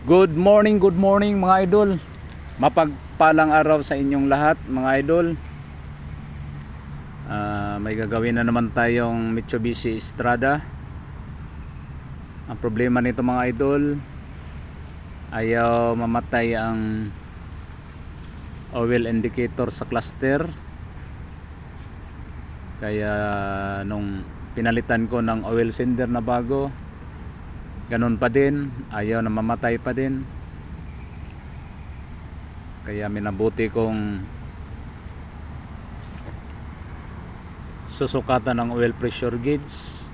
Good morning mga idol. Mapagpalang araw sa inyong lahat mga idol. May gagawin na naman tayong Mitsubishi Strada. Ang problema nito mga idol, ayaw mamatay ang oil indicator sa cluster. Kaya nung pinalitan ko ng oil cylinder na bago, ganun pa din, ayaw na mamatay pa din. Kaya minabuti kong susukatan ng oil pressure gauge.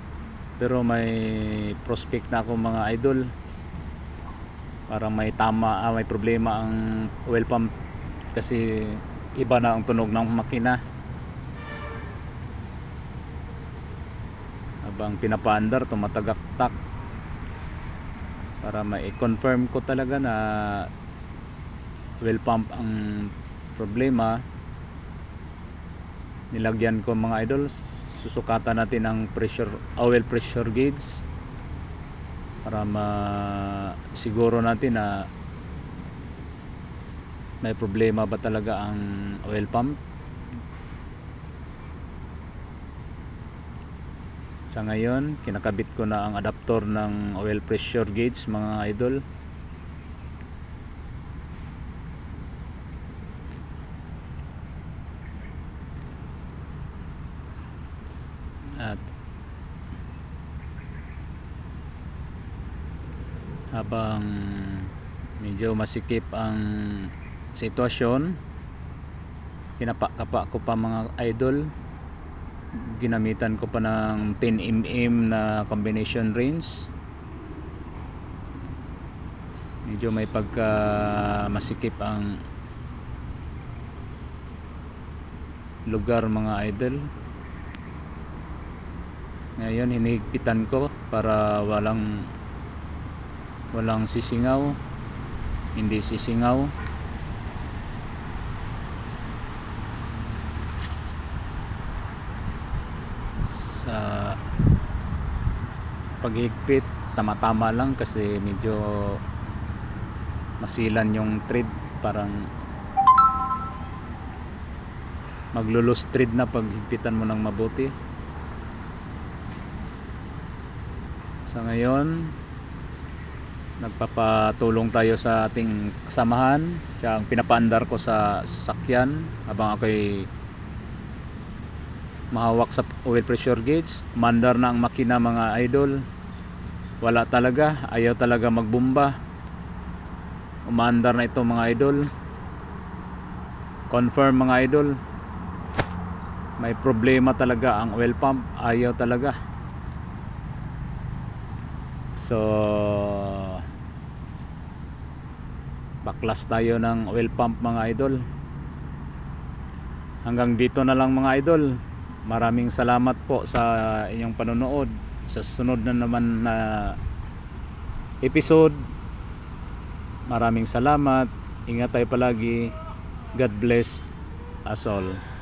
Pero may prospect na ako mga idol. Parang may problema ang oil pump kasi iba na ang tunog ng makina. Habang pinapaandar, tumatagaktak. Para ma-confirm ko talaga na oil pump ang problema, nilagyan ko mga idol, susukatan natin ang oil pressure gauge para siguro natin na may problema ba talaga ang oil pump. Sa ngayon, kinakabit ko na ang adapter ng oil pressure gauge mga idol. At habang medyo masikip ang sitwasyon, kinapa-kapa ko pa mga idol, ginamitan ko pa ng 10mm na combination range. Medyo may pagka masikip ang lugar mga idol. Ngayon hinihigpitan ko para walang sisingaw, hindi sisingaw. Sa paghigpit, tama-tama lang kasi medyo masilan yung thread, parang maglulus thread na pag higpitan mo ng mabuti. Sa ngayon, nagpapatulong tayo sa ating kasamahan. Siya ang pinapaandar ko sa sasakyan habang ako'y mahawak sa oil pressure gauge. Mandar na ang makina mga idol. Wala talaga, ayaw talaga magbomba. Umaandar na ito mga idol. Confirm mga idol, may problema talaga ang oil pump, ayaw talaga. So baklas tayo ng oil pump mga idol. Hanggang dito na lang mga idol. Maraming salamat po sa inyong panonood. Sa susunod na naman na episode, maraming salamat. Ingat tayo palagi. God bless us all.